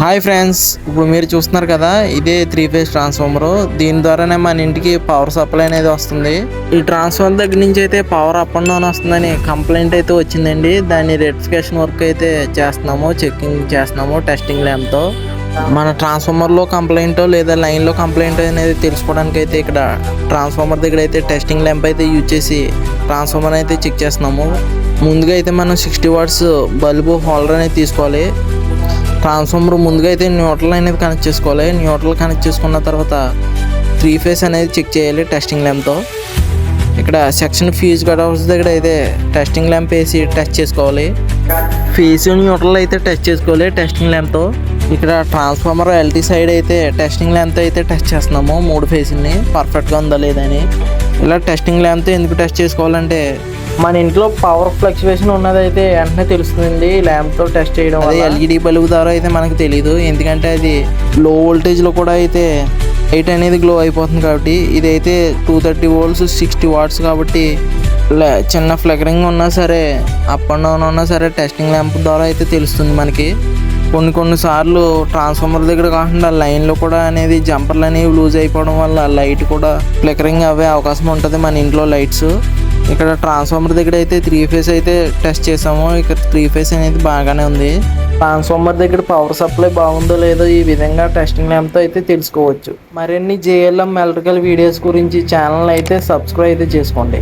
Hi friends, ఇప్పుడు మీరు చూస్తున్నారు కదా, ఇదే 3 ఫేజ్ ట్రాన్స్ఫార్మర్. దీని ద్వారానే మన ఇంటికి పవర్ సప్లై అనేది వస్తుంది. ఈ ట్రాన్స్ఫార్మర్ దగ్గర నుంచి అయితే పవర్ అప్ అండ్ డౌన్ వస్తుందని కంప్లైంట్ అయితే వచ్చిందండి. దాన్ని రెక్టిఫికేషన్ వర్క్ అయితే చేస్తున్నాము, చెకింగ్ చేస్తున్నాము టెస్టింగ్ ల్యాంప్తో. మన ట్రాన్స్ఫార్మర్లో కంప్లైంట్ లేదా లైన్లో కంప్లైంట్ అనేది తెలుసుకోవడానికి అయితే ఇక్కడ ట్రాన్స్ఫార్మర్ దగ్గర అయితే టెస్టింగ్ ల్యాంప్ అయితే యూజ్ చేసి ట్రాన్స్ఫార్మర్ అయితే చెక్ చేస్తున్నాము. ముందుగా అయితే మనం 60 వాట్స్ బల్బు హోల్డర్ అనేది తీసుకోవాలి. ట్రాన్స్ఫార్మర్ ముందుగా అయితే న్యూట్రల్ అనేది కనెక్ట్ చేసుకోవాలి. న్యూట్రల్ కనెక్ట్ చేసుకున్న తర్వాత 3 ఫేజ్ అనేది చెక్ చేయాలి టెస్టింగ్ ల్యాంప్తో. ఇక్కడ సెక్షన్ ఫీజ్ కట్అవర్స్ దగ్గర అయితే టెస్టింగ్ ల్యాంప్ వేసి టెస్ట్ చేసుకోవాలి. ఫీజ్ న్యూట్రల్ అయితే టెస్ట్ చేసుకోవాలి టెస్టింగ్ ల్యాంప్తో. ఇక్కడ ట్రాన్స్ఫార్మర్ ఎల్టీ సైడ్ అయితే టెస్టింగ్ ల్యాంప్తో అయితే టెస్ట్ చేస్తున్నాము 3 ఫేజ్ని పర్ఫెక్ట్గా ఉందా లేదని. ఇలా టెస్టింగ్ ల్యాంప్తో ఎందుకు టెస్ట్ చేసుకోవాలంటే మన ఇంట్లో పవర్ ఫ్లక్చువేషన్ ఉన్నదైతే వెంటనే తెలుస్తుందండి ల్యాంప్తో టెస్ట్ చేయడం. అదే ఎల్ఈడి బల్బు ద్వారా అయితే మనకు తెలియదు, ఎందుకంటే అది లో వోల్టేజ్లో కూడా అయితే లైట్ అనేది గ్లో అయిపోతుంది. కాబట్టి ఇదైతే 230 volts 60 watts కాబట్టి చిన్న ఫ్లకరింగ్ ఉన్నా సరే అప్ అండ్ డౌన్ ఉన్నా సరే టెస్టింగ్ ల్యాంప్ ద్వారా అయితే తెలుస్తుంది మనకి. కొన్నిసార్లు ట్రాన్స్ఫార్మర్ దగ్గర కాకుండా లైన్లో కూడా అనేది జంపర్లు అనేవి లూజ్ అయిపోవడం వల్ల లైట్ కూడా ఫ్లికరింగ్ అవ్వే అవకాశం ఉంటుంది మన ఇంట్లో లైట్స్. ఇక్కడ ట్రాన్స్ఫార్మర్ దగ్గర అయితే 3 ఫేజ్ అయితే టెస్ట్ చేసాము. ఇక్కడ 3 ఫేజ్ అనేది బాగానే ఉంది. ట్రాన్స్ఫార్మర్ దగ్గర పవర్ సప్లై బాగుందో లేదో ఈ విధంగా టెస్టింగ్ ల్యాంప్తో అయితే తెలుసుకోవచ్చు. మరిన్ని JLM ఎలక్ట్రికల్ వీడియోస్ గురించి ఛానల్ అయితే సబ్స్క్రైబ్ అయితే చేసుకోండి.